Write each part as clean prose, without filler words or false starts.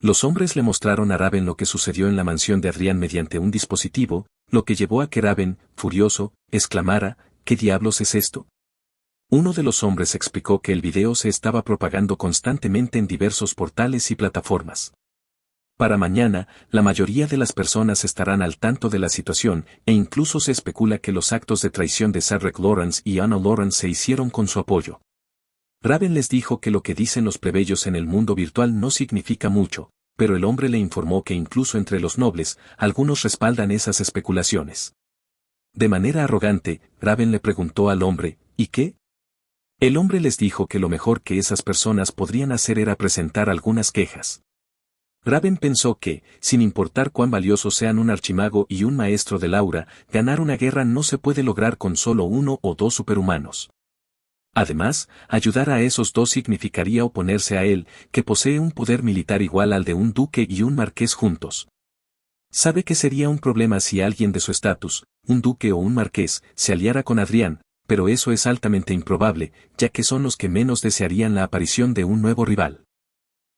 Los hombres le mostraron a Raven lo que sucedió en la mansión de Adrián mediante un dispositivo, lo que llevó a que Raven, furioso, exclamara, ¿qué diablos es esto? Uno de los hombres explicó que el video se estaba propagando constantemente en diversos portales y plataformas. Para mañana, la mayoría de las personas estarán al tanto de la situación, e incluso se especula que los actos de traición de Cedric Lawrence y Anna Lawrence se hicieron con su apoyo. Raven les dijo que lo que dicen los plebeyos en el mundo virtual no significa mucho, pero el hombre le informó que incluso entre los nobles, algunos respaldan esas especulaciones. De manera arrogante, Raven le preguntó al hombre, ¿y qué? El hombre les dijo que lo mejor que esas personas podrían hacer era presentar algunas quejas. Raven pensó que, sin importar cuán valiosos sean un archimago y un maestro del aura, ganar una guerra no se puede lograr con solo uno o dos superhumanos. Además, ayudar a esos dos significaría oponerse a él, que posee un poder militar igual al de un duque y un marqués juntos. Sabe que sería un problema si alguien de su estatus, un duque o un marqués, se aliara con Adrián, pero eso es altamente improbable, ya que son los que menos desearían la aparición de un nuevo rival.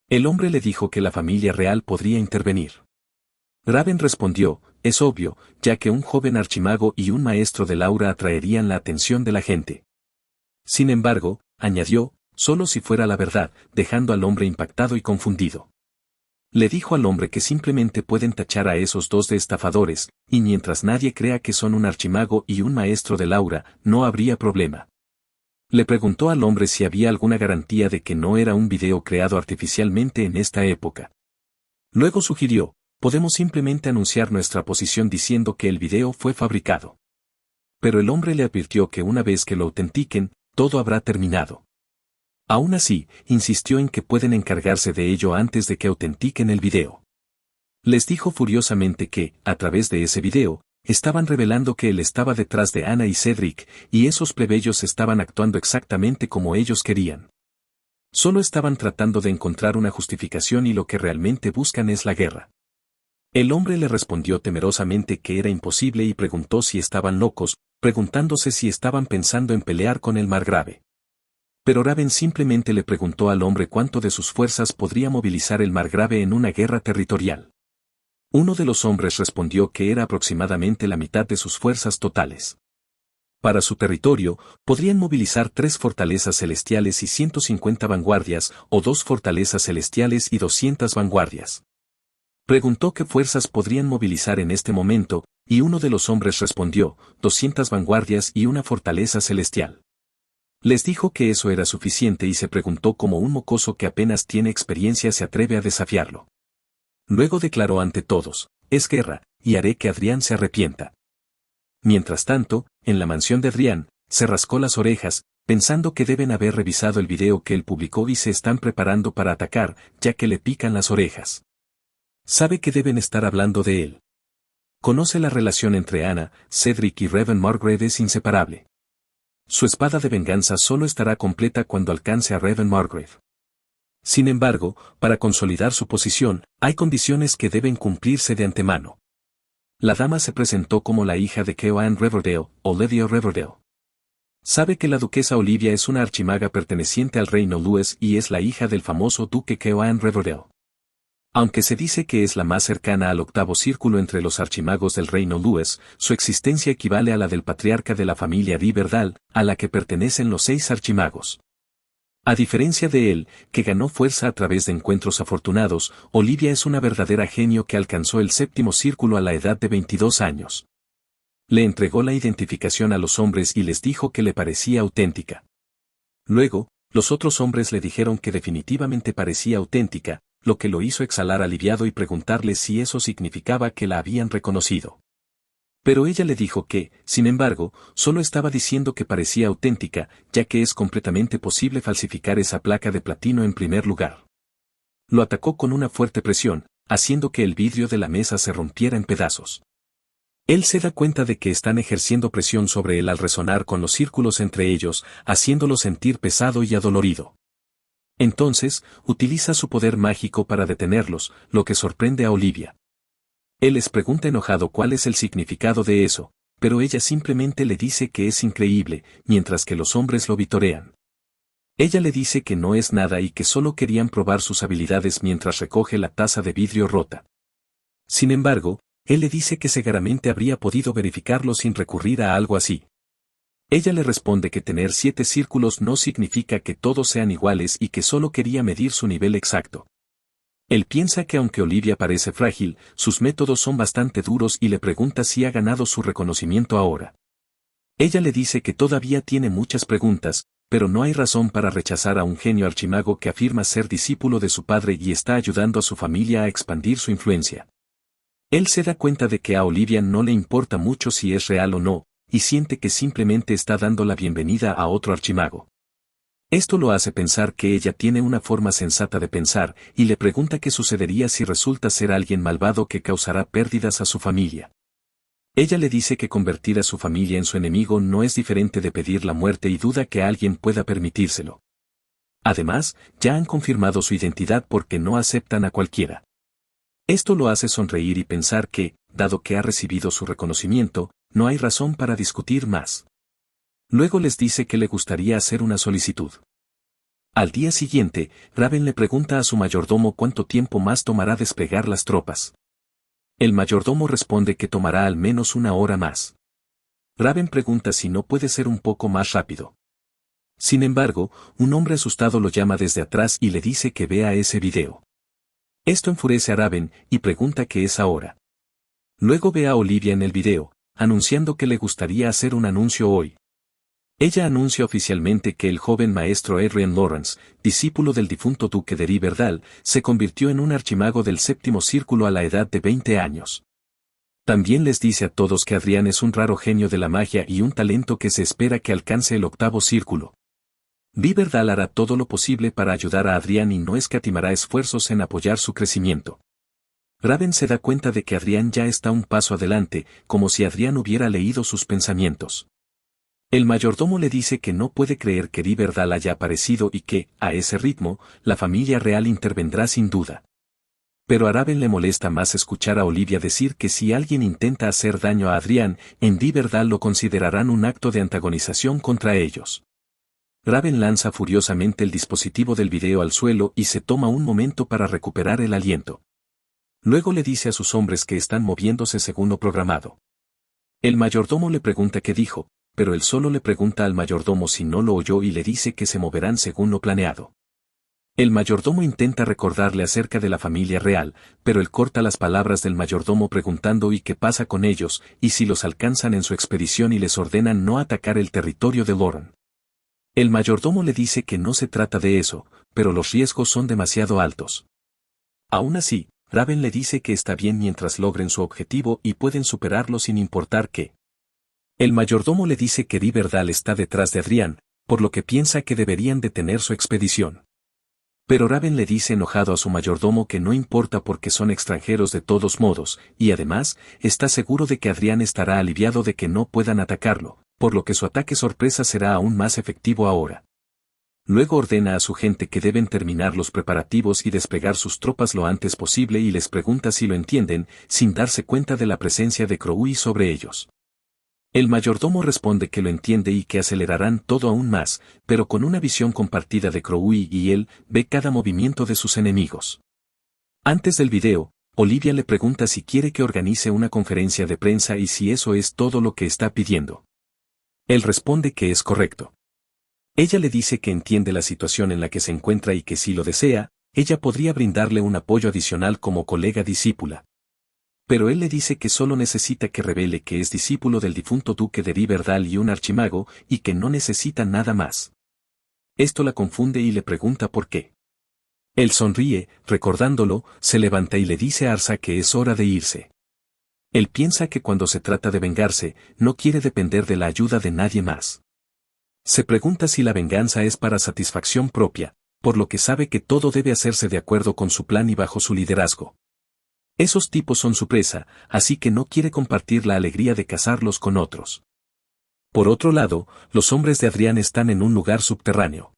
El hombre le dijo que la familia real podría intervenir. Raven respondió, es obvio, ya que un joven archimago y un maestro del aura atraerían la atención de la gente. Sin embargo, añadió, solo si fuera la verdad, dejando al hombre impactado y confundido. Le dijo al hombre que simplemente pueden tachar a esos dos de estafadores, y mientras nadie crea que son un archimago y un maestro del aura, no habría problema. Le preguntó al hombre si había alguna garantía de que no era un video creado artificialmente en esta época. Luego sugirió, podemos simplemente anunciar nuestra posición diciendo que el video fue fabricado. Pero el hombre le advirtió que una vez que lo autentiquen, todo habrá terminado. Aún así, insistió en que pueden encargarse de ello antes de que autentiquen el video. Les dijo furiosamente que, a través de ese video, estaban revelando que él estaba detrás de Anna y Cedric, y esos plebeyos estaban actuando exactamente como ellos querían. Solo estaban tratando de encontrar una justificación y lo que realmente buscan es la guerra. El hombre le respondió temerosamente que era imposible y preguntó si estaban locos, preguntándose si estaban pensando en pelear con el margrave. Pero Raven simplemente le preguntó al hombre cuánto de sus fuerzas podría movilizar el margrave en una guerra territorial. Uno de los hombres respondió que era aproximadamente la mitad de sus fuerzas totales. Para su territorio, podrían movilizar 3 fortalezas celestiales y 150 vanguardias, o 2 fortalezas celestiales y 200 vanguardias. Preguntó qué fuerzas podrían movilizar en este momento, y uno de los hombres respondió, 200 vanguardias y una fortaleza celestial. Les dijo que eso era suficiente y se preguntó cómo un mocoso que apenas tiene experiencia se atreve a desafiarlo. Luego declaró ante todos, es guerra, y haré que Adrián se arrepienta. Mientras tanto, en la mansión de Adrián, se rascó las orejas, pensando que deben haber revisado el video que él publicó y se están preparando para atacar, ya que le pican las orejas. Sabe que deben estar hablando de él. Conoce la relación entre Anna, Cedric y Raven Margrave es inseparable. Su espada de venganza solo estará completa cuando alcance a Raven Margrave. Sin embargo, para consolidar su posición, hay condiciones que deben cumplirse de antemano. La dama se presentó como la hija de Keohane Riverdale, Olivia Riverdale. Sabe que la duquesa Olivia es una archimaga perteneciente al reino Lues y es la hija del famoso duque Keohane Riverdale. Aunque se dice que es la más cercana al octavo círculo entre los archimagos del reino Lues, su existencia equivale a la del patriarca de la familia Riverdale, a la que pertenecen los 6 archimagos. A diferencia de él, que ganó fuerza a través de encuentros afortunados, Olivia es una verdadera genio que alcanzó el 7º círculo a la edad de 22 años. Le entregó la identificación a los hombres y les dijo que le parecía auténtica. Luego, los otros hombres le dijeron que definitivamente parecía auténtica, lo que lo hizo exhalar aliviado y preguntarle si eso significaba que la habían reconocido. Pero ella le dijo que, sin embargo, solo estaba diciendo que parecía auténtica, ya que es completamente posible falsificar esa placa de platino en primer lugar. Lo atacó con una fuerte presión, haciendo que el vidrio de la mesa se rompiera en pedazos. Él se da cuenta de que están ejerciendo presión sobre él al resonar con los círculos entre ellos, haciéndolo sentir pesado y adolorido. Entonces, utiliza su poder mágico para detenerlos, lo que sorprende a Olivia. Él les pregunta enojado cuál es el significado de eso, pero ella simplemente le dice que es increíble, mientras que los hombres lo vitorean. Ella le dice que no es nada y que solo querían probar sus habilidades mientras recoge la taza de vidrio rota. Sin embargo, él le dice que seguramente habría podido verificarlo sin recurrir a algo así. Ella le responde que tener 7 círculos no significa que todos sean iguales y que solo quería medir su nivel exacto. Él piensa que aunque Olivia parece frágil, sus métodos son bastante duros y le pregunta si ha ganado su reconocimiento ahora. Ella le dice que todavía tiene muchas preguntas, pero no hay razón para rechazar a un genio archimago que afirma ser discípulo de su padre y está ayudando a su familia a expandir su influencia. Él se da cuenta de que a Olivia no le importa mucho si es real o no, y siente que simplemente está dando la bienvenida a otro archimago. Esto lo hace pensar que ella tiene una forma sensata de pensar, y le pregunta qué sucedería si resulta ser alguien malvado que causará pérdidas a su familia. Ella le dice que convertir a su familia en su enemigo no es diferente de pedir la muerte y duda que alguien pueda permitírselo. Además, ya han confirmado su identidad porque no aceptan a cualquiera. Esto lo hace sonreír y pensar que, dado que ha recibido su reconocimiento, no hay razón para discutir más. Luego les dice que le gustaría hacer una solicitud. Al día siguiente, Raven le pregunta a su mayordomo cuánto tiempo más tomará desplegar las tropas. El mayordomo responde que tomará al menos 1 hora más. Raven pregunta si no puede ser un poco más rápido. Sin embargo, un hombre asustado lo llama desde atrás y le dice que vea ese video. Esto enfurece a Raven y pregunta qué es ahora. Luego ve a Olivia en el video, anunciando que le gustaría hacer un anuncio hoy. Ella anuncia oficialmente que el joven maestro Adrian Lawrence, discípulo del difunto duque de Riverdale, se convirtió en un archimago del 7º círculo a la edad de 20 años. También les dice a todos que Adrian es un raro genio de la magia y un talento que se espera que alcance el 8º círculo. Riverdale hará todo lo posible para ayudar a Adrian y no escatimará esfuerzos en apoyar su crecimiento. Raven se da cuenta de que Adrian ya está un paso adelante, como si Adrian hubiera leído sus pensamientos. El mayordomo le dice que no puede creer que Riverdale haya aparecido y que, a ese ritmo, la familia real intervendrá sin duda. Pero a Raven le molesta más escuchar a Olivia decir que si alguien intenta hacer daño a Adrian, en Riverdale lo considerarán un acto de antagonización contra ellos. Raven lanza furiosamente el dispositivo del video al suelo y se toma un momento para recuperar el aliento. Luego le dice a sus hombres que están moviéndose según lo programado. El mayordomo le pregunta qué dijo, pero él solo le pregunta al mayordomo si no lo oyó y le dice que se moverán según lo planeado. El mayordomo intenta recordarle acerca de la familia real, pero él corta las palabras del mayordomo preguntando y qué pasa con ellos, y si los alcanzan en su expedición y les ordenan no atacar el territorio de Lauren. El mayordomo le dice que no se trata de eso, pero los riesgos son demasiado altos. Aún así, Raven le dice que está bien mientras logren su objetivo y pueden superarlo sin importar qué. El mayordomo le dice que Riverdale está detrás de Adrian, por lo que piensa que deberían detener su expedición. Pero Raven le dice enojado a su mayordomo que no importa porque son extranjeros de todos modos, y además, está seguro de que Adrian estará aliviado de que no puedan atacarlo, por lo que su ataque sorpresa será aún más efectivo ahora. Luego ordena a su gente que deben terminar los preparativos y desplegar sus tropas lo antes posible y les pregunta si lo entienden, sin darse cuenta de la presencia de Crowley sobre ellos. El mayordomo responde que lo entiende y que acelerarán todo aún más, pero con una visión compartida de Crowley y él ve cada movimiento de sus enemigos. Antes del video, Olivia le pregunta si quiere que organice una conferencia de prensa y si eso es todo lo que está pidiendo. Él responde que es correcto. Ella le dice que entiende la situación en la que se encuentra y que si lo desea, ella podría brindarle un apoyo adicional como colega discípula. Pero él le dice que solo necesita que revele que es discípulo del difunto duque de Riverdale y un archimago, y que no necesita nada más. Esto la confunde y le pregunta por qué. Él sonríe, recordándolo, se levanta y le dice a Arsa que es hora de irse. Él piensa que cuando se trata de vengarse, no quiere depender de la ayuda de nadie más. Se pregunta si la venganza es para satisfacción propia, por lo que sabe que todo debe hacerse de acuerdo con su plan y bajo su liderazgo. Esos tipos son su presa, así que no quiere compartir la alegría de casarlos con otros. Por otro lado, los hombres de Adrian están en un lugar subterráneo.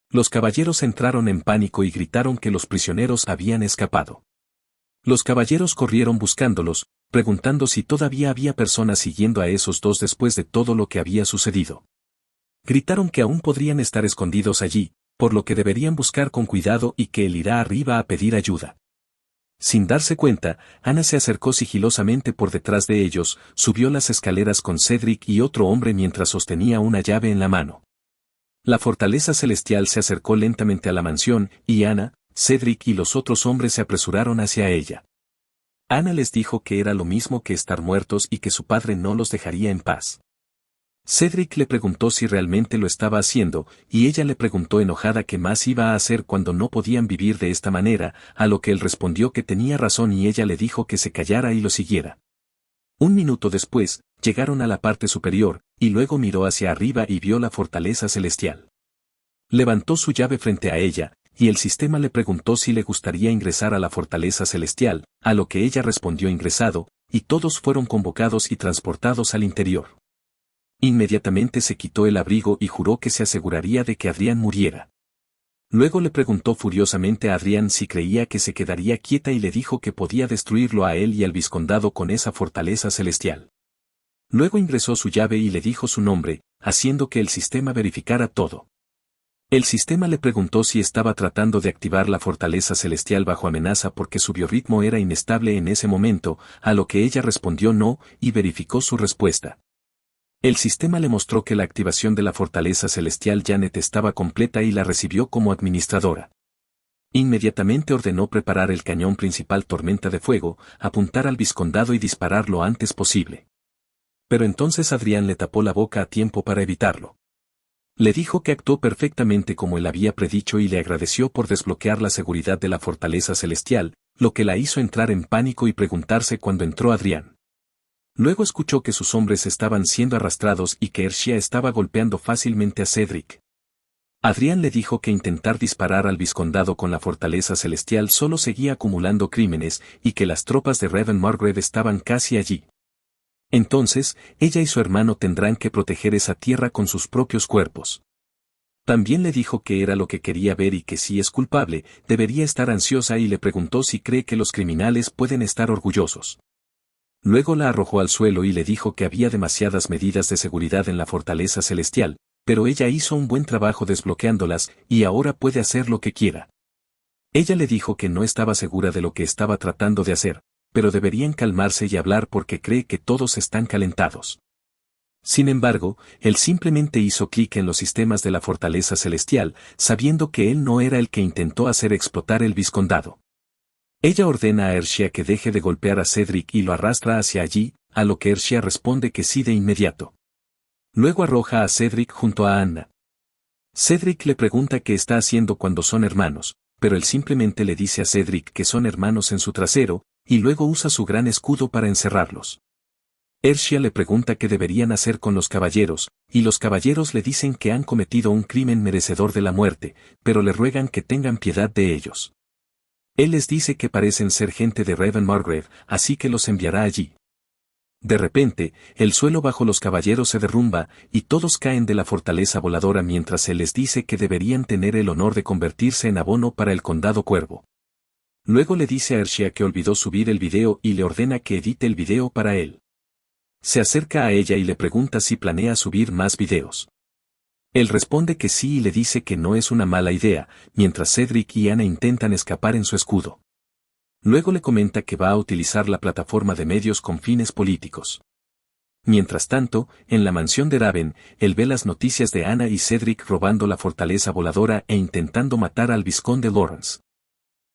Los caballeros entraron en pánico y gritaron que los prisioneros habían escapado. Los caballeros corrieron buscándolos, preguntando si todavía había personas siguiendo a esos dos después de todo lo que había sucedido. Gritaron que aún podrían estar escondidos allí, por lo que deberían buscar con cuidado y que él irá arriba a pedir ayuda. Sin darse cuenta, Ana se acercó sigilosamente por detrás de ellos, subió las escaleras con Cedric y otro hombre mientras sostenía una llave en la mano. La fortaleza celestial se acercó lentamente a la mansión, y Ana, Cedric y los otros hombres se apresuraron hacia ella. Ana les dijo que era lo mismo que estar muertos y que su padre no los dejaría en paz. Cedric le preguntó si realmente lo estaba haciendo, y ella le preguntó enojada qué más iba a hacer cuando no podían vivir de esta manera, a lo que él respondió que tenía razón y ella le dijo que se callara y lo siguiera. Un minuto después, llegaron a la parte superior, y luego miró hacia arriba y vio la fortaleza celestial. Levantó su llave frente a ella, y el sistema le preguntó si le gustaría ingresar a la fortaleza celestial, a lo que ella respondió ingresado, y todos fueron convocados y transportados al interior. Inmediatamente se quitó el abrigo y juró que se aseguraría de que Adrián muriera. Luego le preguntó furiosamente a Adrián si creía que se quedaría quieta y le dijo que podía destruirlo a él y al vizcondado con esa fortaleza celestial. Luego ingresó su llave y le dijo su nombre, haciendo que el sistema verificara todo. El sistema le preguntó si estaba tratando de activar la fortaleza celestial bajo amenaza porque su biorritmo era inestable en ese momento, a lo que ella respondió no, y verificó su respuesta. El sistema le mostró que la activación de la fortaleza celestial Janet estaba completa y la recibió como administradora. Inmediatamente ordenó preparar el cañón principal Tormenta de Fuego, apuntar al vizcondado y disparar lo antes posible. Pero entonces Adrián le tapó la boca a tiempo para evitarlo. Le dijo que actuó perfectamente como él había predicho y le agradeció por desbloquear la seguridad de la fortaleza celestial, lo que la hizo entrar en pánico y preguntarse cuando entró Adrián. Luego escuchó que sus hombres estaban siendo arrastrados y que Ershia estaba golpeando fácilmente a Cedric. Adrián le dijo que intentar disparar al vizcondado con la fortaleza celestial solo seguía acumulando crímenes y que las tropas de Raven Margaret estaban casi allí. Entonces, ella y su hermano tendrán que proteger esa tierra con sus propios cuerpos. También le dijo que era lo que quería ver y que si es culpable, debería estar ansiosa y le preguntó si cree que los criminales pueden estar orgullosos. Luego la arrojó al suelo y le dijo que había demasiadas medidas de seguridad en la fortaleza celestial, pero ella hizo un buen trabajo desbloqueándolas y ahora puede hacer lo que quiera. Ella le dijo que no estaba segura de lo que estaba tratando de hacer, pero deberían calmarse y hablar porque cree que todos están calentados. Sin embargo, él simplemente hizo clic en los sistemas de la fortaleza celestial, sabiendo que él no era el que intentó hacer explotar el vizcondado. Ella ordena a Ershia que deje de golpear a Cedric y lo arrastra hacia allí, a lo que Ershia responde que sí de inmediato. Luego arroja a Cedric junto a Anna. Cedric le pregunta qué está haciendo cuando son hermanos, pero él simplemente le dice a Cedric que son hermanos en su trasero, y luego usa su gran escudo para encerrarlos. Ershia le pregunta qué deberían hacer con los caballeros, y los caballeros le dicen que han cometido un crimen merecedor de la muerte, pero le ruegan que tengan piedad de ellos. Él les dice que parecen ser gente de Raven Margaret, así que los enviará allí. De repente, el suelo bajo los caballeros se derrumba, y todos caen de la fortaleza voladora mientras él les dice que deberían tener el honor de convertirse en abono para el condado Cuervo. Luego le dice a Ershia que olvidó subir el video y le ordena que edite el video para él. Se acerca a ella y le pregunta si planea subir más videos. Él responde que sí y le dice que no es una mala idea, mientras Cedric y Ana intentan escapar en su escudo. Luego le comenta que va a utilizar la plataforma de medios con fines políticos. Mientras tanto, en la mansión de Raven, él ve las noticias de Ana y Cedric robando la fortaleza voladora e intentando matar al vizconde Lawrence.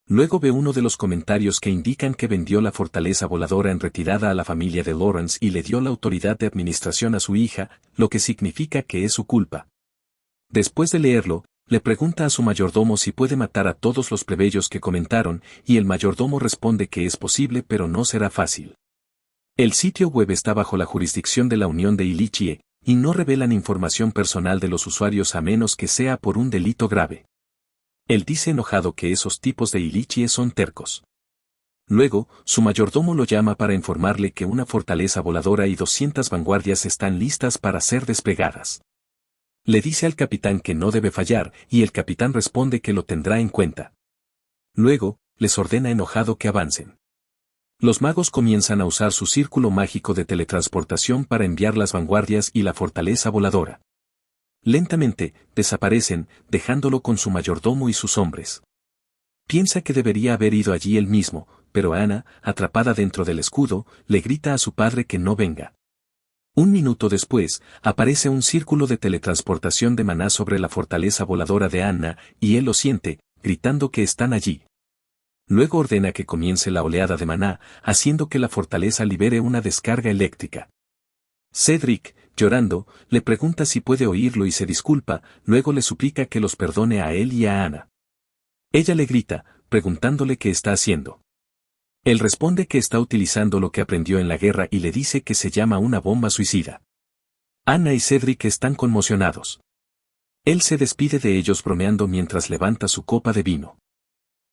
Luego ve uno de los comentarios que indican que vendió la fortaleza voladora en retirada a la familia de Lawrence y le dio la autoridad de administración a su hija, lo que significa que es su culpa. Después de leerlo, le pregunta a su mayordomo si puede matar a todos los plebeyos que comentaron, y el mayordomo responde que es posible pero no será fácil. El sitio web está bajo la jurisdicción de la Unión de Ilichie, y no revelan información personal de los usuarios a menos que sea por un delito grave. Él dice enojado que esos tipos de Ilichie son tercos. Luego, su mayordomo lo llama para informarle que una fortaleza voladora y 200 vanguardias están listas para ser desplegadas. Le dice al capitán que no debe fallar, y el capitán responde que lo tendrá en cuenta. Luego, les ordena enojado que avancen. Los magos comienzan a usar su círculo mágico de teletransportación para enviar las vanguardias y la fortaleza voladora. Lentamente, desaparecen, dejándolo con su mayordomo y sus hombres. Piensa que debería haber ido allí él mismo, pero Ana, atrapada dentro del escudo, le grita a su padre que no venga. Un minuto después, aparece un círculo de teletransportación de maná sobre la fortaleza voladora de Anna, y él lo siente, gritando que están allí. Luego ordena que comience la oleada de maná, haciendo que la fortaleza libere una descarga eléctrica. Cedric, llorando, le pregunta si puede oírlo y se disculpa, luego le suplica que los perdone a él y a Ana. Ella le grita, preguntándole qué está haciendo. Él responde que está utilizando lo que aprendió en la guerra y le dice que se llama una bomba suicida. Ana y Cedric están conmocionados. Él se despide de ellos bromeando mientras levanta su copa de vino.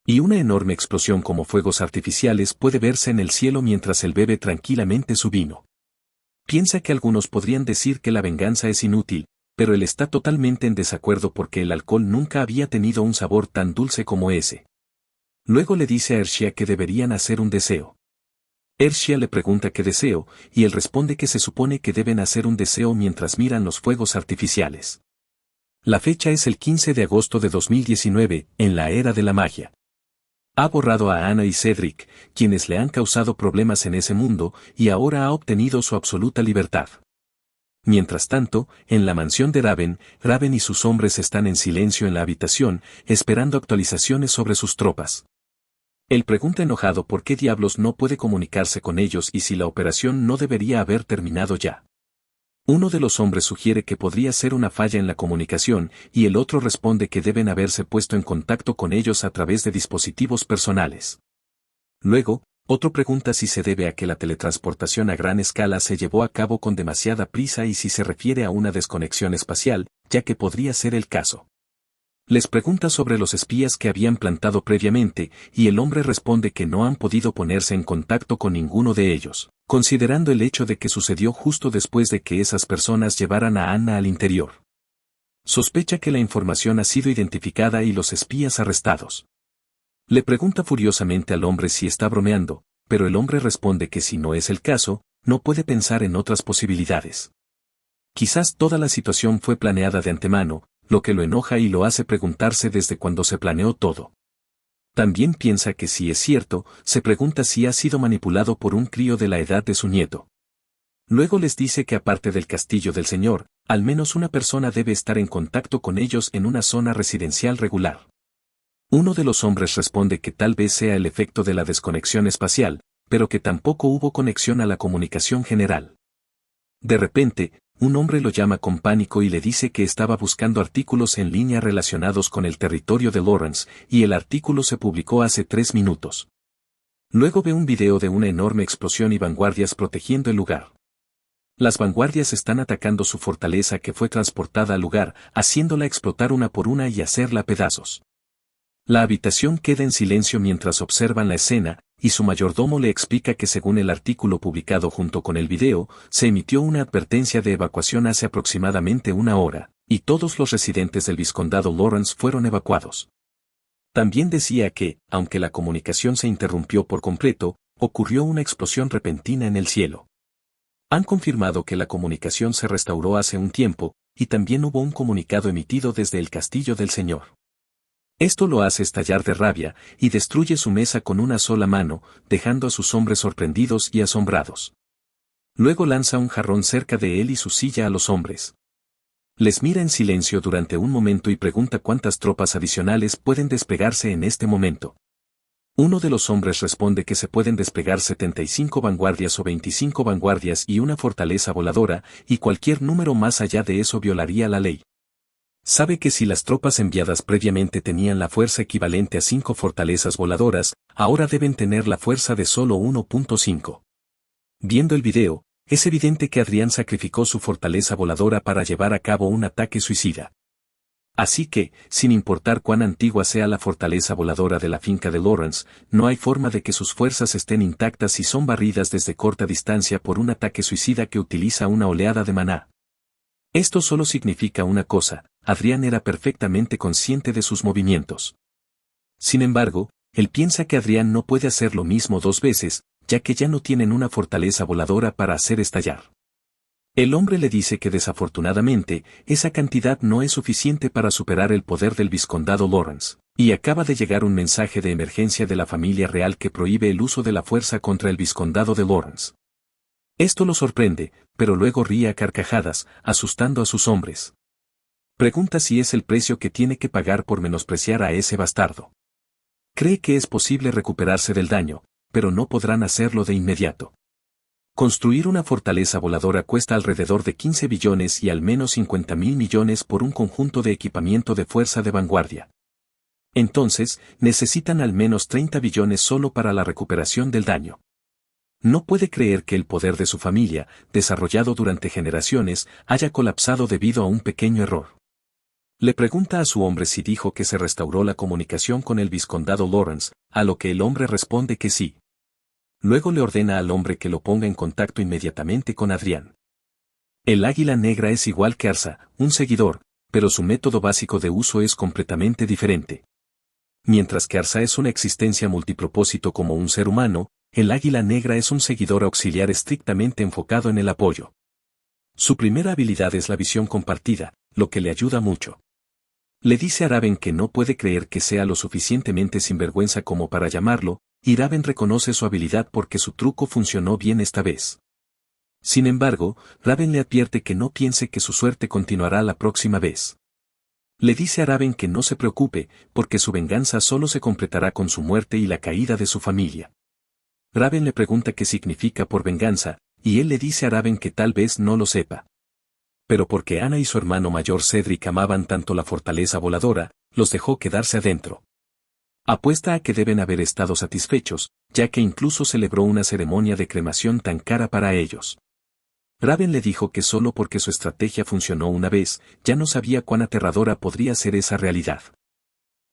Y una enorme explosión como fuegos artificiales puede verse en el cielo mientras él bebe tranquilamente su vino. Piensa que algunos podrían decir que la venganza es inútil, pero él está totalmente en desacuerdo porque el alcohol nunca había tenido un sabor tan dulce como ese. Luego le dice a Ershia que deberían hacer un deseo. Ershia le pregunta qué deseo, y él responde que se supone que deben hacer un deseo mientras miran los fuegos artificiales. La fecha es el 15 de agosto de 2019, en la era de la magia. Ha borrado a Ana y Cedric, quienes le han causado problemas en ese mundo, y ahora ha obtenido su absoluta libertad. Mientras tanto, en la mansión de Raven y sus hombres están en silencio en la habitación, esperando actualizaciones sobre sus tropas. Él pregunta enojado por qué diablos no puede comunicarse con ellos y si la operación no debería haber terminado ya. Uno de los hombres sugiere que podría ser una falla en la comunicación, y el otro responde que deben haberse puesto en contacto con ellos a través de dispositivos personales. Luego, otro pregunta si se debe a que la teletransportación a gran escala se llevó a cabo con demasiada prisa y si se refiere a una desconexión espacial, ya que podría ser el caso. Les pregunta sobre los espías que habían plantado previamente, y el hombre responde que no han podido ponerse en contacto con ninguno de ellos, considerando el hecho de que sucedió justo después de que esas personas llevaran a Anna al interior. Sospecha que la información ha sido identificada y los espías arrestados. Le pregunta furiosamente al hombre si está bromeando, pero el hombre responde que si no es el caso, no puede pensar en otras posibilidades. Quizás toda la situación fue planeada de antemano, lo que lo enoja y lo hace preguntarse desde cuándo se planeó todo. También piensa que si es cierto, se pregunta si ha sido manipulado por un crío de la edad de su nieto. Luego les dice que aparte del castillo del señor, al menos una persona debe estar en contacto con ellos en una zona residencial regular. Uno de los hombres responde que tal vez sea el efecto de la desconexión espacial, pero que tampoco hubo conexión a la comunicación general. De repente, un hombre lo llama con pánico y le dice que estaba buscando artículos en línea relacionados con el territorio de Lawrence, y el artículo se publicó hace 3 minutos. Luego ve un video de una enorme explosión y vanguardias protegiendo el lugar. Las vanguardias están atacando su fortaleza que fue transportada al lugar, haciéndola explotar una por una y hacerla pedazos. La habitación queda en silencio mientras observan la escena, y su mayordomo le explica que según el artículo publicado junto con el video, se emitió una advertencia de evacuación hace aproximadamente 1 hora, y todos los residentes del vizcondado Lawrence fueron evacuados. También decía que, aunque la comunicación se interrumpió por completo, ocurrió una explosión repentina en el cielo. Han confirmado que la comunicación se restauró hace un tiempo, y también hubo un comunicado emitido desde el castillo del señor. Esto lo hace estallar de rabia, y destruye su mesa con una sola mano, dejando a sus hombres sorprendidos y asombrados. Luego lanza un jarrón cerca de él y su silla a los hombres. Les mira en silencio durante un momento y pregunta cuántas tropas adicionales pueden desplegarse en este momento. Uno de los hombres responde que se pueden desplegar 75 vanguardias o 25 vanguardias y una fortaleza voladora, y cualquier número más allá de eso violaría la ley. Sabe que si las tropas enviadas previamente tenían la fuerza equivalente a 5 fortalezas voladoras, ahora deben tener la fuerza de solo 1.5. Viendo el video, es evidente que Adrián sacrificó su fortaleza voladora para llevar a cabo un ataque suicida. Así que, sin importar cuán antigua sea la fortaleza voladora de la finca de Lawrence, no hay forma de que sus fuerzas estén intactas y son barridas desde corta distancia por un ataque suicida que utiliza una oleada de maná. Esto solo significa una cosa: Adrián era perfectamente consciente de sus movimientos. Sin embargo, él piensa que Adrián no puede hacer lo mismo 2 veces, ya que ya no tienen una fortaleza voladora para hacer estallar. El hombre le dice que desafortunadamente, esa cantidad no es suficiente para superar el poder del vizcondado Lawrence, y acaba de llegar un mensaje de emergencia de la familia real que prohíbe el uso de la fuerza contra el vizcondado de Lawrence. Esto lo sorprende, pero luego ríe a carcajadas, asustando a sus hombres. Pregunta si es el precio que tiene que pagar por menospreciar a ese bastardo. Cree que es posible recuperarse del daño, pero no podrán hacerlo de inmediato. Construir una fortaleza voladora cuesta alrededor de 15 billones y al menos 50.000 millones por un conjunto de equipamiento de fuerza de vanguardia. Entonces, necesitan al menos 30 billones solo para la recuperación del daño. No puede creer que el poder de su familia, desarrollado durante generaciones, haya colapsado debido a un pequeño error. Le pregunta a su hombre si dijo que se restauró la comunicación con el vizcondado Lawrence, a lo que el hombre responde que sí. Luego le ordena al hombre que lo ponga en contacto inmediatamente con Adrián. El águila negra es igual que Arsa, un seguidor, pero su método básico de uso es completamente diferente. Mientras que Arsa es una existencia multipropósito como un ser humano, el águila negra es un seguidor auxiliar estrictamente enfocado en el apoyo. Su primera habilidad es la visión compartida, lo que le ayuda mucho. Le dice a Raven que no puede creer que sea lo suficientemente sinvergüenza como para llamarlo, y Raven reconoce su habilidad porque su truco funcionó bien esta vez. Sin embargo, Raven le advierte que no piense que su suerte continuará la próxima vez. Le dice a Raven que no se preocupe, porque su venganza solo se completará con su muerte y la caída de su familia. Raven le pregunta qué significa por venganza, y él le dice a Raven que tal vez no lo sepa. Pero porque Ana y su hermano mayor Cedric amaban tanto la fortaleza voladora, los dejó quedarse adentro. Apuesta a que deben haber estado satisfechos, ya que incluso celebró una ceremonia de cremación tan cara para ellos. Raven le dijo que solo porque su estrategia funcionó una vez, ya no sabía cuán aterradora podría ser esa realidad.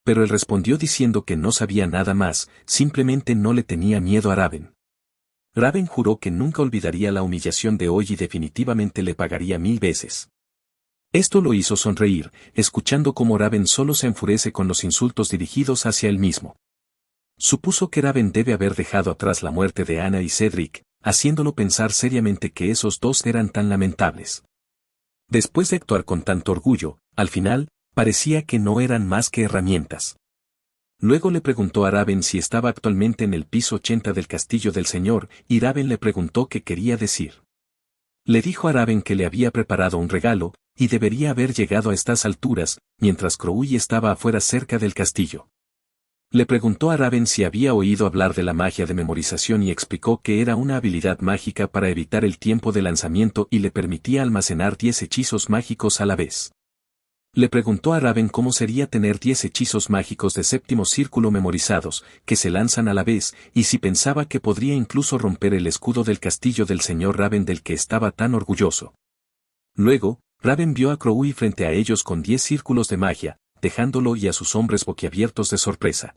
Pero él respondió diciendo que no sabía nada más, simplemente no le tenía miedo a Raven. Raven juró que nunca olvidaría la humillación de hoy y definitivamente le pagaría 1000 veces. Esto lo hizo sonreír, escuchando cómo Raven solo se enfurece con los insultos dirigidos hacia él mismo. Supuso que Raven debe haber dejado atrás la muerte de Ana y Cedric, haciéndolo pensar seriamente que esos dos eran tan lamentables. Después de actuar con tanto orgullo, al final, parecía que no eran más que herramientas. Luego le preguntó a Raven si estaba actualmente en el piso 80 del castillo del señor, y Raven le preguntó qué quería decir. Le dijo a Raven que le había preparado un regalo, y debería haber llegado a estas alturas, mientras Crowley estaba afuera cerca del castillo. Le preguntó a Raven si había oído hablar de la magia de memorización y explicó que era una habilidad mágica para evitar el tiempo de lanzamiento y le permitía almacenar 10 hechizos mágicos a la vez. Le preguntó a Raven cómo sería tener 10 hechizos mágicos de séptimo círculo memorizados, que se lanzan a la vez, y si pensaba que podría incluso romper el escudo del castillo del señor Raven del que estaba tan orgulloso. Luego, Raven vio a Crowley frente a ellos con 10 círculos de magia, dejándolo y a sus hombres boquiabiertos de sorpresa.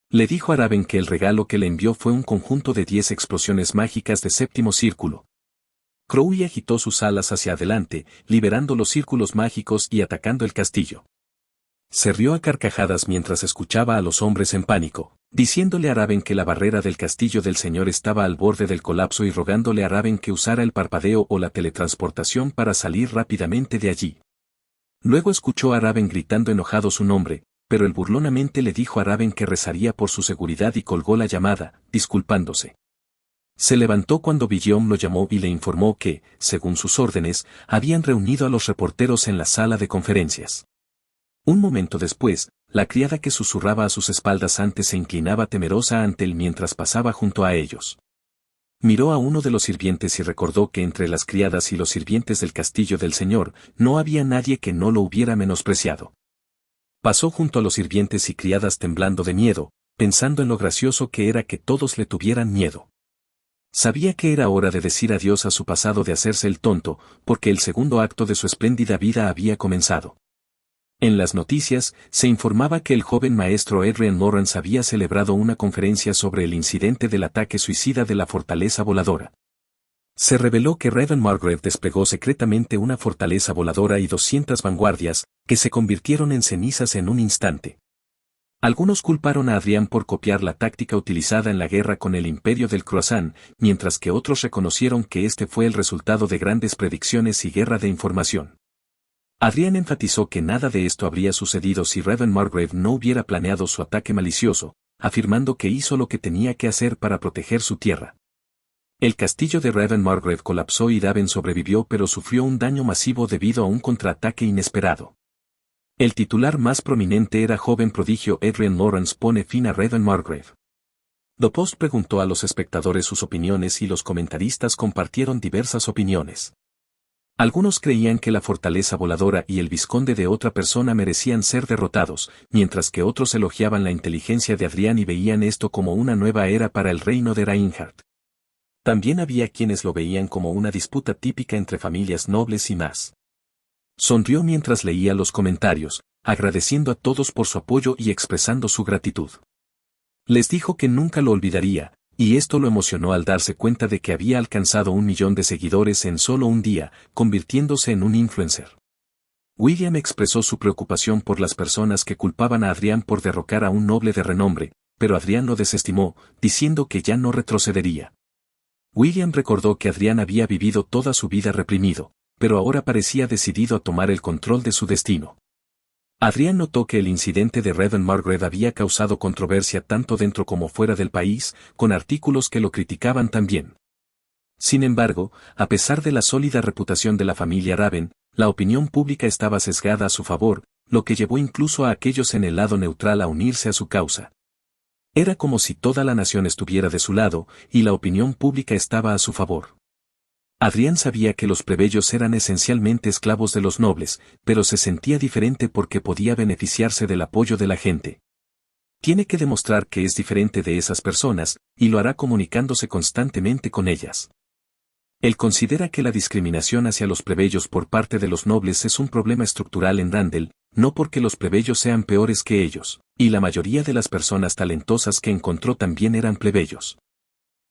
Le dijo a Raven que el regalo que le envió fue un conjunto de 10 explosiones mágicas de séptimo círculo. Crowley agitó sus alas hacia adelante, liberando los círculos mágicos y atacando el castillo. Se rió a carcajadas mientras escuchaba a los hombres en pánico, diciéndole a Raven que la barrera del castillo del señor estaba al borde del colapso y rogándole a Raven que usara el parpadeo o la teletransportación para salir rápidamente de allí. Luego escuchó a Raven gritando enojado su nombre, pero él burlonamente le dijo a Raven que rezaría por su seguridad y colgó la llamada, disculpándose. Se levantó cuando Guillaume lo llamó y le informó que, según sus órdenes, habían reunido a los reporteros en la sala de conferencias. Un momento después, la criada que susurraba a sus espaldas antes se inclinaba temerosa ante él mientras pasaba junto a ellos. Miró a uno de los sirvientes y recordó que entre las criadas y los sirvientes del castillo del señor, no había nadie que no lo hubiera menospreciado. Pasó junto a los sirvientes y criadas temblando de miedo, pensando en lo gracioso que era que todos le tuvieran miedo. Sabía que era hora de decir adiós a su pasado de hacerse el tonto, porque el segundo acto de su espléndida vida había comenzado. En las noticias, se informaba que el joven maestro Adrian Lawrence había celebrado una conferencia sobre el incidente del ataque suicida de la fortaleza voladora. Se reveló que Raven Margaret desplegó secretamente una fortaleza voladora y 200 vanguardias, que se convirtieron en cenizas en un instante. Algunos culparon a Adrián por copiar la táctica utilizada en la guerra con el Imperio del Croissant, mientras que otros reconocieron que este fue el resultado de grandes predicciones y guerra de información. Adrián enfatizó que nada de esto habría sucedido si Raven Margrave no hubiera planeado su ataque malicioso, afirmando que hizo lo que tenía que hacer para proteger su tierra. El castillo de Raven Margrave colapsó y Daven sobrevivió, pero sufrió un daño masivo debido a un contraataque inesperado. El titular más prominente era joven prodigio Adrian Lawrence pone fin a Raven Margrave. The Post preguntó a los espectadores sus opiniones y los comentaristas compartieron diversas opiniones. Algunos creían que la fortaleza voladora y el vizconde de otra persona merecían ser derrotados, mientras que otros elogiaban la inteligencia de Adrián y veían esto como una nueva era para el reino de Reinhardt. También había quienes lo veían como una disputa típica entre familias nobles y más. Sonrió mientras leía los comentarios, agradeciendo a todos por su apoyo y expresando su gratitud. Les dijo que nunca lo olvidaría, y esto lo emocionó al darse cuenta de que había alcanzado 1 millón de seguidores en solo un día, convirtiéndose en un influencer. William expresó su preocupación por las personas que culpaban a Adrián por derrocar a un noble de renombre, pero Adrián lo desestimó, diciendo que ya no retrocedería. William recordó que Adrián había vivido toda su vida reprimido, pero ahora parecía decidido a tomar el control de su destino. Adrián notó que el incidente de Raven Margrave había causado controversia tanto dentro como fuera del país, con artículos que lo criticaban también. Sin embargo, a pesar de la sólida reputación de la familia Raven, la opinión pública estaba sesgada a su favor, lo que llevó incluso a aquellos en el lado neutral a unirse a su causa. Era como si toda la nación estuviera de su lado, y la opinión pública estaba a su favor. Adrián sabía que los plebeyos eran esencialmente esclavos de los nobles, pero se sentía diferente porque podía beneficiarse del apoyo de la gente. Tiene que demostrar que es diferente de esas personas, y lo hará comunicándose constantemente con ellas. Él considera que la discriminación hacia los plebeyos por parte de los nobles es un problema estructural en Randall, no porque los plebeyos sean peores que ellos, y la mayoría de las personas talentosas que encontró también eran plebeyos.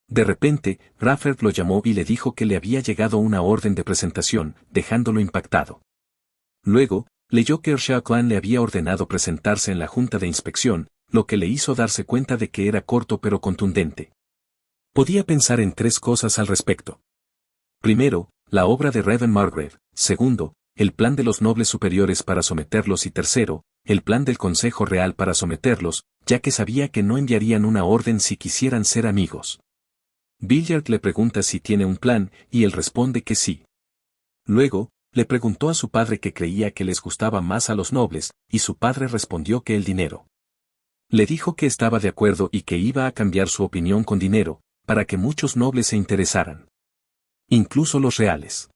De repente, Raffert lo llamó y le dijo que le había llegado una orden de presentación, dejándolo impactado. Luego, leyó que Earthshaw Clan le había ordenado presentarse en la junta de inspección, lo que le hizo darse cuenta de que era corto pero contundente. Podía pensar en 3 cosas al respecto. Primero, la obra de Raven Margrave. Segundo, el plan de los nobles superiores para someterlos. Y tercero, el plan del Consejo Real para someterlos, ya que sabía que no enviarían una orden si quisieran ser amigos. Billard le pregunta si tiene un plan, y él responde que sí. Luego, le preguntó a su padre que creía que les gustaba más a los nobles, y su padre respondió que el dinero. Le dijo que estaba de acuerdo y que iba a cambiar su opinión con dinero, para que muchos nobles se interesaran. Incluso los reales.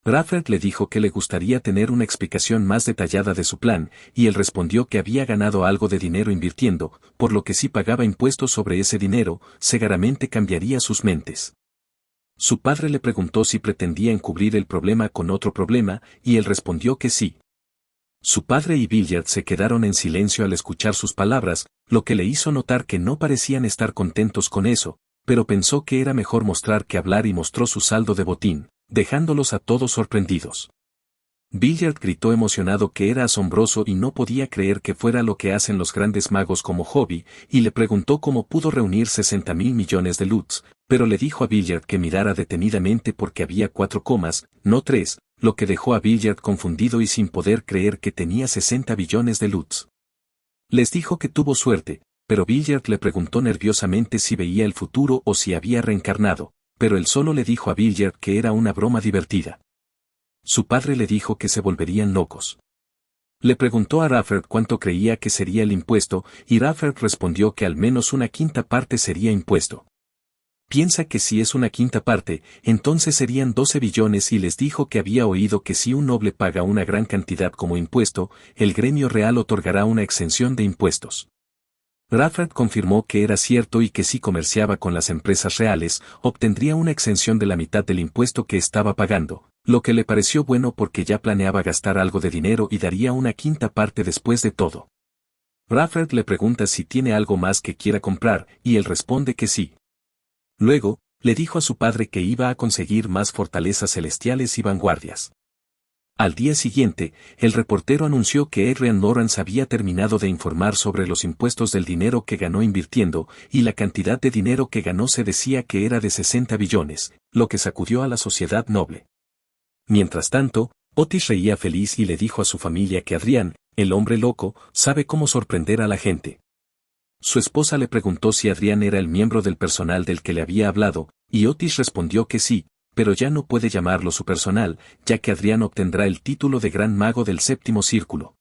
Raffert le dijo que le gustaría tener una explicación más detallada de su plan, y él respondió que había ganado algo de dinero invirtiendo, por lo que si pagaba impuestos sobre ese dinero, seguramente cambiaría sus mentes. Su padre le preguntó si pretendía encubrir el problema con otro problema, y él respondió que sí. Su padre y Billard se quedaron en silencio al escuchar sus palabras, lo que le hizo notar que no parecían estar contentos con eso, pero pensó que era mejor mostrar que hablar y mostró su saldo de botín, dejándolos a todos sorprendidos. Billard gritó emocionado que era asombroso y no podía creer que fuera lo que hacen los grandes magos como hobby, y le preguntó cómo pudo reunir 60.000 millones de LUTs, pero le dijo a Billard que mirara detenidamente porque había 4 comas, no 3, lo que dejó a Billard confundido y sin poder creer que tenía 60 billones de LUTs. Les dijo que tuvo suerte, pero Billard le preguntó nerviosamente si veía el futuro o si había reencarnado, pero él solo le dijo a Billard que era una broma divertida. Su padre le dijo que se volverían locos. Le preguntó a Raffert cuánto creía que sería el impuesto, y Raffert respondió que al menos 1/5 parte sería impuesto. Piensa que si es 1/5 parte, entonces serían 12 billones y les dijo que había oído que si un noble paga una gran cantidad como impuesto, el gremio real otorgará una exención de impuestos. Raffert confirmó que era cierto y que si comerciaba con las empresas reales, obtendría una exención de la mitad del impuesto que estaba pagando, lo que le pareció bueno porque ya planeaba gastar algo de dinero y daría 1/5 parte después de todo. Raffert le pregunta si tiene algo más que quiera comprar, y él responde que sí. Luego, le dijo a su padre que iba a conseguir más fortalezas celestiales y vanguardias. Al día siguiente, el reportero anunció que Adrian Lawrence había terminado de informar sobre los impuestos del dinero que ganó invirtiendo, y la cantidad de dinero que ganó se decía que era de 60 billones, lo que sacudió a la sociedad noble. Mientras tanto, Otis reía feliz y le dijo a su familia que Adrian, el hombre loco, sabe cómo sorprender a la gente. Su esposa le preguntó si Adrian era el miembro del personal del que le había hablado, y Otis respondió que sí, pero ya no puede llamarlo su personal, ya que Adrian obtendrá el título de Gran Mago del Séptimo Círculo.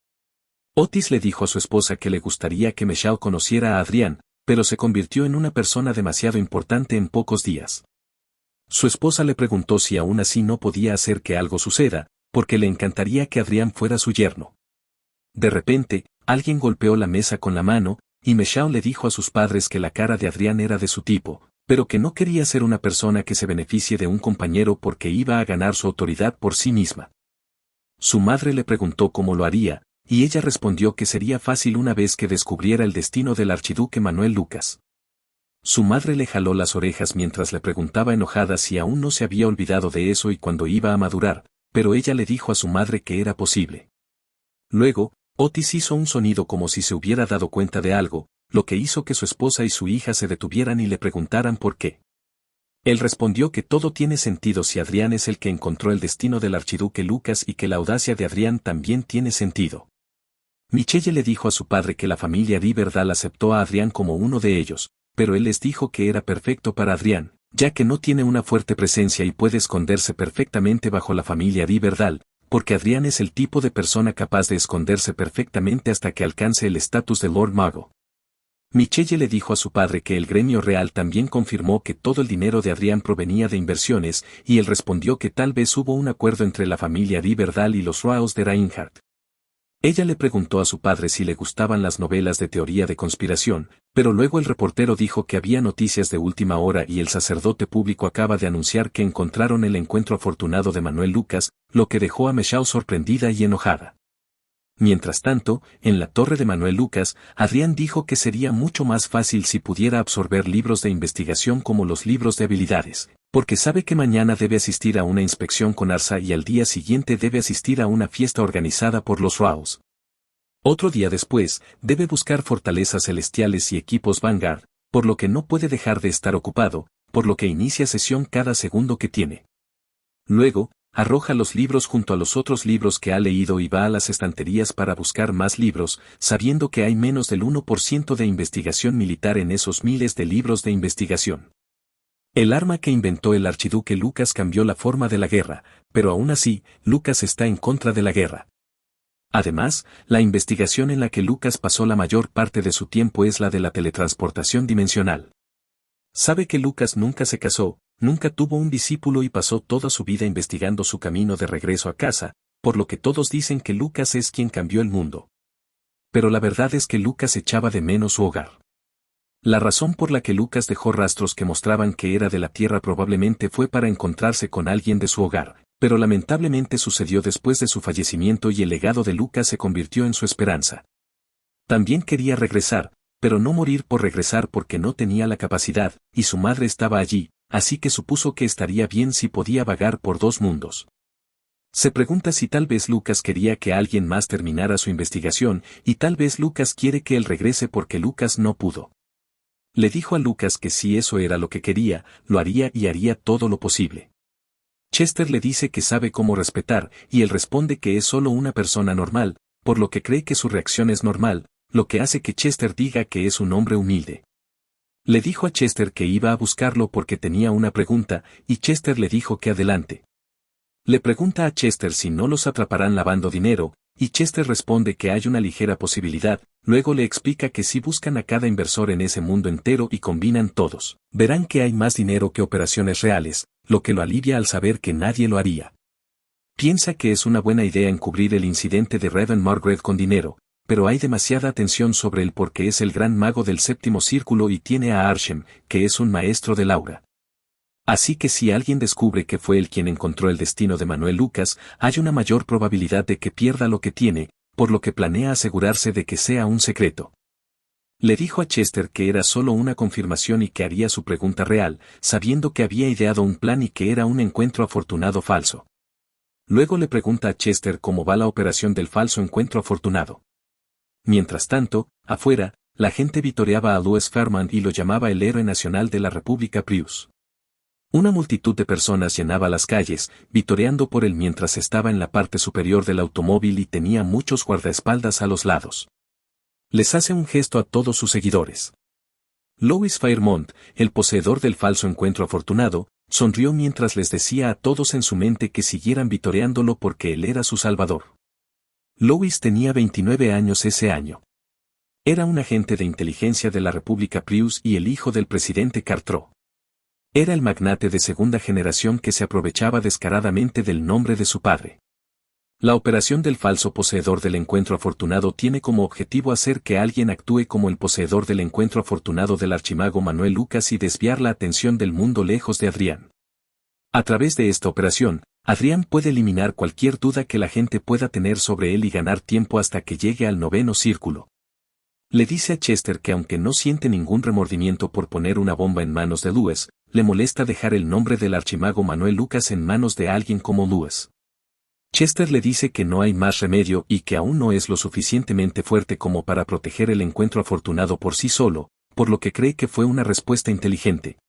Otis le dijo a su esposa que le gustaría que Michelle conociera a Adrian, pero se convirtió en una persona demasiado importante en pocos días. Su esposa le preguntó si aún así no podía hacer que algo suceda, porque le encantaría que Adrian fuera su yerno. De repente, alguien golpeó la mesa con la mano, y Michelle le dijo a sus padres que la cara de Adrian era de su tipo, pero que no quería ser una persona que se beneficie de un compañero porque iba a ganar su autoridad por sí misma. Su madre le preguntó cómo lo haría, y ella respondió que sería fácil una vez que descubriera el destino del archiduque Manuel Lucas. Su madre le jaló las orejas mientras le preguntaba enojada si aún no se había olvidado de eso y cuando iba a madurar, pero ella le dijo a su madre que era posible. Luego, Otis hizo un sonido como si se hubiera dado cuenta de algo, lo que hizo que su esposa y su hija se detuvieran y le preguntaran por qué. Él respondió que todo tiene sentido si Adrian es el que encontró el destino del archiduque Lucas y que la audacia de Adrian también tiene sentido. Michelle le dijo a su padre que la familia Riverdale aceptó a Adrian como uno de ellos, pero él les dijo que era perfecto para Adrian, ya que no tiene una fuerte presencia y puede esconderse perfectamente bajo la familia Riverdale, porque Adrian es el tipo de persona capaz de esconderse perfectamente hasta que alcance el estatus de Lord Mago. Michelle le dijo a su padre que el gremio real también confirmó que todo el dinero de Adrian provenía de inversiones, y él respondió que tal vez hubo un acuerdo entre la familia Riverdale y los Roaos de Reinhardt. Ella le preguntó a su padre si le gustaban las novelas de teoría de conspiración, pero luego el reportero dijo que había noticias de última hora y el sacerdote público acaba de anunciar que encontraron el encuentro afortunado de Manuel Lucas, lo que dejó a Michelle sorprendida y enojada. Mientras tanto, en la torre de Manuel Lucas, Adrian dijo que sería mucho más fácil si pudiera absorber libros de investigación como los libros de habilidades, porque sabe que mañana debe asistir a una inspección con Arsa y al día siguiente debe asistir a una fiesta organizada por los Roaos. Otro día después, debe buscar fortalezas celestiales y equipos Vanguard, por lo que no puede dejar de estar ocupado, por lo que inicia sesión cada segundo que tiene. Luego, arroja los libros junto a los otros libros que ha leído y va a las estanterías para buscar más libros, sabiendo que hay menos del 1% de investigación militar en esos miles de libros de investigación. El arma que inventó el archiduque Lucas cambió la forma de la guerra, pero aún así, Lucas está en contra de la guerra. Además, la investigación en la que Lucas pasó la mayor parte de su tiempo es la de la teletransportación dimensional. Sabe que Lucas nunca se casó, nunca tuvo un discípulo y pasó toda su vida investigando su camino de regreso a casa, por lo que todos dicen que Lucas es quien cambió el mundo. Pero la verdad es que Lucas echaba de menos su hogar. La razón por la que Lucas dejó rastros que mostraban que era de la Tierra probablemente fue para encontrarse con alguien de su hogar, pero lamentablemente sucedió después de su fallecimiento y el legado de Lucas se convirtió en su esperanza. También quería regresar, pero no morir por regresar porque no tenía la capacidad, y su madre estaba allí, así que supuso que estaría bien si podía vagar por dos mundos. Se pregunta si tal vez Lucas quería que alguien más terminara su investigación, y tal vez Lucas quiere que él regrese porque Lucas no pudo. Le dijo a Lucas que si eso era lo que quería, lo haría y haría todo lo posible. Chester le dice que sabe cómo respetar, y él responde que es solo una persona normal, por lo que cree que su reacción es normal, lo que hace que Chester diga que es un hombre humilde. Le dijo a Chester que iba a buscarlo porque tenía una pregunta, y Chester le dijo que adelante. Le pregunta a Chester si no los atraparán lavando dinero, y Chester responde que hay una ligera posibilidad, luego le explica que si buscan a cada inversor en ese mundo entero y combinan todos, verán que hay más dinero que operaciones reales, lo que lo alivia al saber que nadie lo haría. Piensa que es una buena idea encubrir el incidente de Raven Margaret con dinero, pero hay demasiada atención sobre él porque es el gran mago del séptimo círculo y tiene a Arshem, que es un maestro del aura. Así que si alguien descubre que fue él quien encontró el destino de Manuel Lucas, hay una mayor probabilidad de que pierda lo que tiene, por lo que planea asegurarse de que sea un secreto. Le dijo a Chester que era solo una confirmación y que haría su pregunta real, sabiendo que había ideado un plan y que era un encuentro afortunado falso. Luego le pregunta a Chester cómo va la operación del falso encuentro afortunado. Mientras tanto, afuera, la gente vitoreaba a Louis Fairmont y lo llamaba el héroe nacional de la República Prius. Una multitud de personas llenaba las calles, vitoreando por él mientras estaba en la parte superior del automóvil y tenía muchos guardaespaldas a los lados. Les hace un gesto a todos sus seguidores. Louis Fairmont, el poseedor del falso encuentro afortunado, sonrió mientras les decía a todos en su mente que siguieran vitoreándolo porque él era su salvador. Louis tenía 29 años ese año. Era un agente de inteligencia de la República Prius y el hijo del presidente Cartro. Era el magnate de segunda generación que se aprovechaba descaradamente del nombre de su padre. La operación del falso poseedor del encuentro afortunado tiene como objetivo hacer que alguien actúe como el poseedor del encuentro afortunado del archimago Manuel Lucas y desviar la atención del mundo lejos de Adrián. A través de esta operación, Adrián puede eliminar cualquier duda que la gente pueda tener sobre él y ganar tiempo hasta que llegue al 9º círculo. Le dice a Chester que aunque no siente ningún remordimiento por poner una bomba en manos de Louis, le molesta dejar el nombre del archimago Manuel Lucas en manos de alguien como Louis. Chester le dice que no hay más remedio y que aún no es lo suficientemente fuerte como para proteger el encuentro afortunado por sí solo, por lo que cree que fue una respuesta inteligente.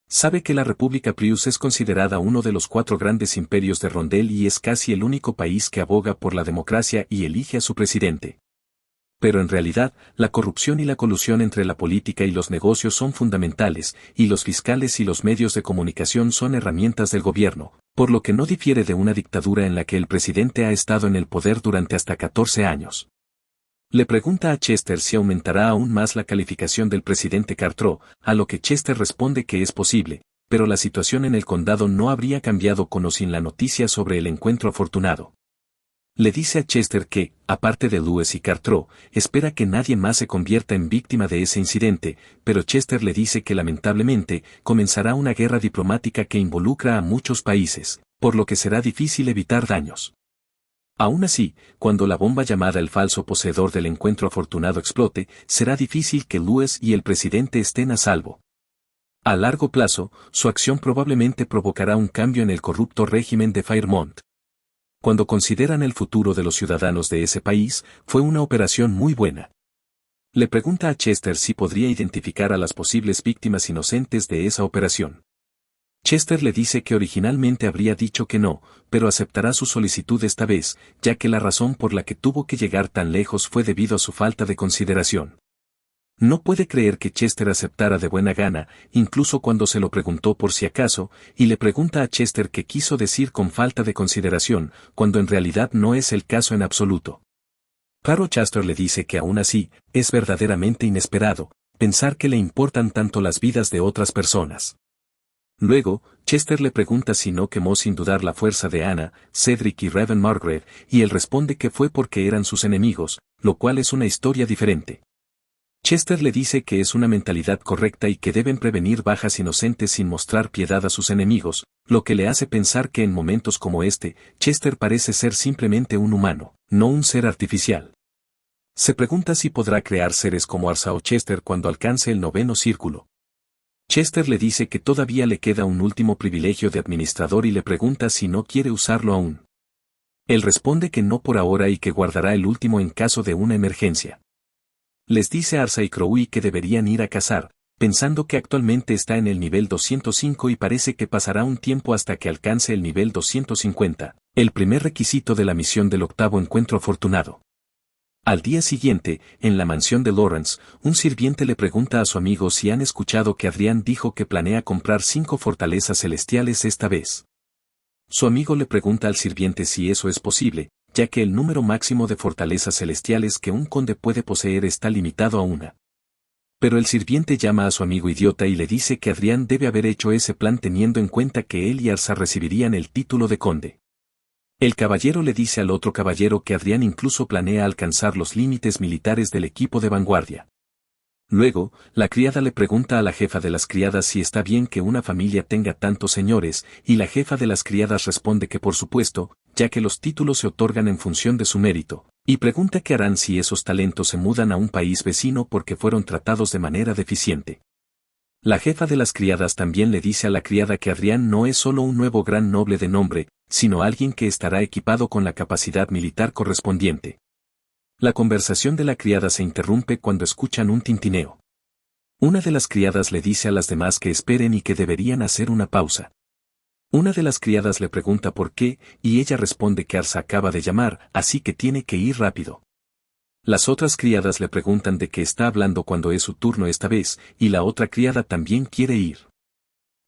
Sabe que la República Prius es considerada uno de los 4 grandes imperios de Rondel y es casi el único país que aboga por la democracia y elige a su presidente. Pero en realidad, la corrupción y la colusión entre la política y los negocios son fundamentales, y los fiscales y los medios de comunicación son herramientas del gobierno, por lo que no difiere de una dictadura en la que el presidente ha estado en el poder durante hasta 14 años. Le pregunta a Chester si aumentará aún más la calificación del presidente Cartro, a lo que Chester responde que es posible, pero la situación en el condado no habría cambiado con o sin la noticia sobre el encuentro afortunado. Le dice a Chester que, aparte de Louis y Cartro, espera que nadie más se convierta en víctima de ese incidente, pero Chester le dice que lamentablemente comenzará una guerra diplomática que involucra a muchos países, por lo que será difícil evitar daños. Aún así, cuando la bomba llamada el falso poseedor del encuentro afortunado explote, será difícil que Louis y el presidente estén a salvo. A largo plazo, su acción probablemente provocará un cambio en el corrupto régimen de Fairmont. Cuando consideran el futuro de los ciudadanos de ese país, fue una operación muy buena. Le pregunta a Chester si podría identificar a las posibles víctimas inocentes de esa operación. Chester le dice que originalmente habría dicho que no, pero aceptará su solicitud esta vez, ya que la razón por la que tuvo que llegar tan lejos fue debido a su falta de consideración. No puede creer que Chester aceptara de buena gana, incluso cuando se lo preguntó por si acaso, y le pregunta a Chester qué quiso decir con falta de consideración, cuando en realidad no es el caso en absoluto. Caro Chester le dice que aún así, es verdaderamente inesperado, pensar que le importan tanto las vidas de otras personas. Luego, Chester le pregunta si no quemó sin dudar la fuerza de Anna, Cedric y Raven Margaret, y él responde que fue porque eran sus enemigos, lo cual es una historia diferente. Chester le dice que es una mentalidad correcta y que deben prevenir bajas inocentes sin mostrar piedad a sus enemigos, lo que le hace pensar que en momentos como este, Chester parece ser simplemente un humano, no un ser artificial. Se pregunta si podrá crear seres como Arsa o Chester cuando alcance el 9º círculo. Chester le dice que todavía le queda un último privilegio de administrador y le pregunta si no quiere usarlo aún. Él responde que no por ahora y que guardará el último en caso de una emergencia. Les dice a Arsa y Crowley que deberían ir a cazar, pensando que actualmente está en el nivel 205 y parece que pasará un tiempo hasta que alcance el nivel 250, el primer requisito de la misión del 8º encuentro afortunado. Al día siguiente, en la mansión de Lawrence, un sirviente le pregunta a su amigo si han escuchado que Adrián dijo que planea comprar 5 fortalezas celestiales esta vez. Su amigo le pregunta al sirviente si eso es posible, ya que el número máximo de fortalezas celestiales que un conde puede poseer está limitado a una. Pero el sirviente llama a su amigo idiota y le dice que Adrián debe haber hecho ese plan teniendo en cuenta que él y Arsa recibirían el título de conde. El caballero le dice al otro caballero que Adrián incluso planea alcanzar los límites militares del equipo de vanguardia. Luego, la criada le pregunta a la jefa de las criadas si está bien que una familia tenga tantos señores, y la jefa de las criadas responde que por supuesto, ya que los títulos se otorgan en función de su mérito, y pregunta qué harán si esos talentos se mudan a un país vecino porque fueron tratados de manera deficiente. La jefa de las criadas también le dice a la criada que Adrián no es solo un nuevo gran noble de nombre, sino alguien que estará equipado con la capacidad militar correspondiente. La conversación de la criada se interrumpe cuando escuchan un tintineo. Una de las criadas le dice a las demás que esperen y que deberían hacer una pausa. Una de las criadas le pregunta por qué, y ella responde que Arsa acaba de llamar, así que tiene que ir rápido. Las otras criadas le preguntan de qué está hablando cuando es su turno esta vez, y la otra criada también quiere ir.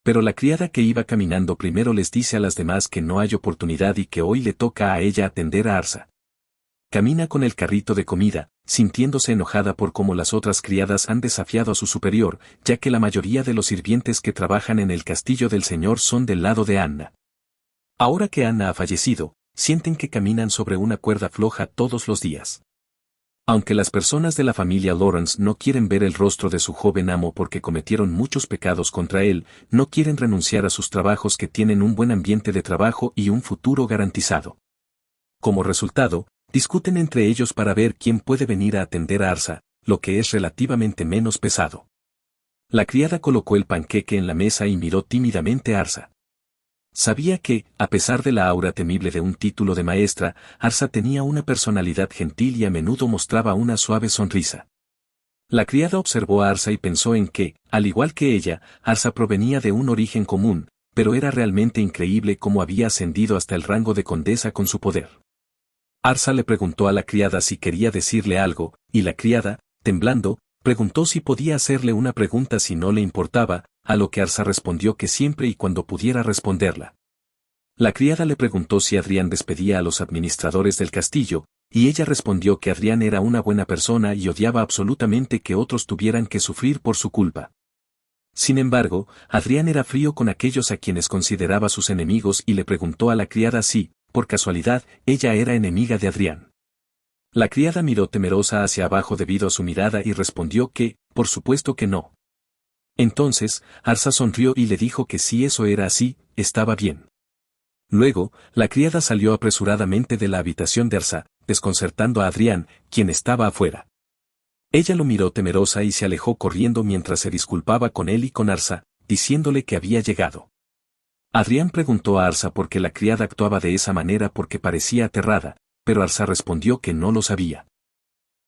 Pero la criada que iba caminando primero les dice a las demás que no hay oportunidad y que hoy le toca a ella atender a Arsa. Camina con el carrito de comida, sintiéndose enojada por cómo las otras criadas han desafiado a su superior, ya que la mayoría de los sirvientes que trabajan en el castillo del señor son del lado de Anna. Ahora que Anna ha fallecido, sienten que caminan sobre una cuerda floja todos los días. Aunque las personas de la familia Lawrence no quieren ver el rostro de su joven amo porque cometieron muchos pecados contra él, no quieren renunciar a sus trabajos que tienen un buen ambiente de trabajo y un futuro garantizado. Como resultado, discuten entre ellos para ver quién puede venir a atender a Arsa, lo que es relativamente menos pesado. La criada colocó el panqueque en la mesa y miró tímidamente a Arsa. Sabía que, a pesar de la aura temible de un título de maestra, Arsa tenía una personalidad gentil y a menudo mostraba una suave sonrisa. La criada observó a Arsa y pensó en que, al igual que ella, Arsa provenía de un origen común, pero era realmente increíble cómo había ascendido hasta el rango de condesa con su poder. Arsa le preguntó a la criada si quería decirle algo, y la criada, temblando, preguntó si podía hacerle una pregunta si no le importaba, a lo que Arsa respondió que siempre y cuando pudiera responderla. La criada le preguntó si Adrián despedía a los administradores del castillo, y ella respondió que Adrián era una buena persona y odiaba absolutamente que otros tuvieran que sufrir por su culpa. Sin embargo, Adrián era frío con aquellos a quienes consideraba sus enemigos y le preguntó a la criada si, por casualidad, ella era enemiga de Adrián. La criada miró temerosa hacia abajo debido a su mirada y respondió que, por supuesto que no. Entonces, Arsa sonrió y le dijo que si eso era así, estaba bien. Luego, la criada salió apresuradamente de la habitación de Arsa, desconcertando a Adrián, quien estaba afuera. Ella lo miró temerosa y se alejó corriendo mientras se disculpaba con él y con Arsa, diciéndole que había llegado. Adrián preguntó a Arsa por qué la criada actuaba de esa manera porque parecía aterrada, pero Arsa respondió que no lo sabía.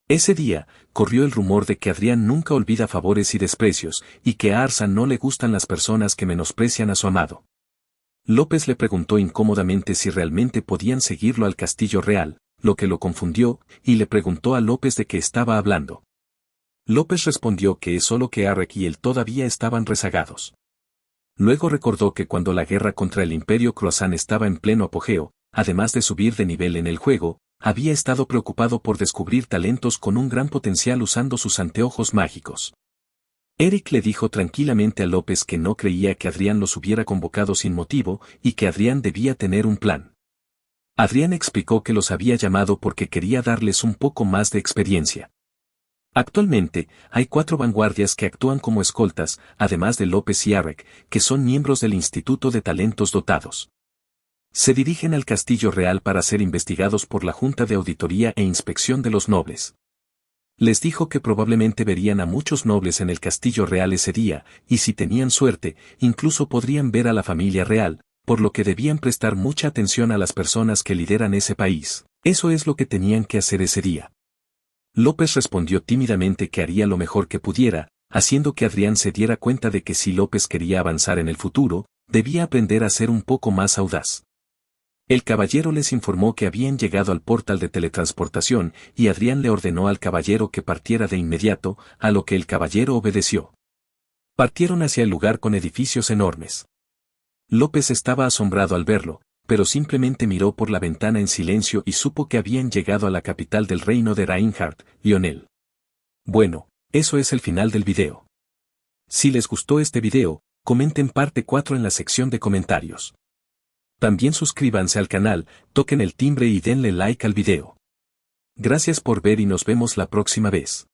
Ese día, corrió el rumor de que Adrián nunca olvida favores y desprecios, y que a Arsa no le gustan las personas que menosprecian a su amado. López le preguntó incómodamente si realmente podían seguirlo al castillo real, lo que lo confundió, y le preguntó a López de qué estaba hablando. López respondió que es solo que Arek y él todavía estaban rezagados. Luego recordó que cuando la guerra contra el Imperio Croissant estaba en pleno apogeo, además de subir de nivel en el juego, había estado preocupado por descubrir talentos con un gran potencial usando sus anteojos mágicos. Eric le dijo tranquilamente a López que no creía que Adrián los hubiera convocado sin motivo y que Adrián debía tener un plan. Adrián explicó que los había llamado porque quería darles un poco más de experiencia. Actualmente, hay 4 vanguardias que actúan como escoltas, además de López y Arek, que son miembros del Instituto de Talentos Dotados. Se dirigen al Castillo Real para ser investigados por la Junta de Auditoría e Inspección de los Nobles. Les dijo que probablemente verían a muchos nobles en el Castillo Real ese día, y si tenían suerte, incluso podrían ver a la familia real, por lo que debían prestar mucha atención a las personas que lideran ese país. Eso es lo que tenían que hacer ese día. López respondió tímidamente que haría lo mejor que pudiera, haciendo que Adrián se diera cuenta de que si López quería avanzar en el futuro, debía aprender a ser un poco más audaz. El caballero les informó que habían llegado al portal de teletransportación y Adrián le ordenó al caballero que partiera de inmediato, a lo que el caballero obedeció. Partieron hacia el lugar con edificios enormes. López estaba asombrado al verlo, pero simplemente miró por la ventana en silencio y supo que habían llegado a la capital del reino de Reinhardt, Lionel. Bueno, eso es el final del video. Si les gustó este video, comenten parte 4 en la sección de comentarios. También suscríbanse al canal, toquen el timbre y denle like al video. Gracias por ver y nos vemos la próxima vez.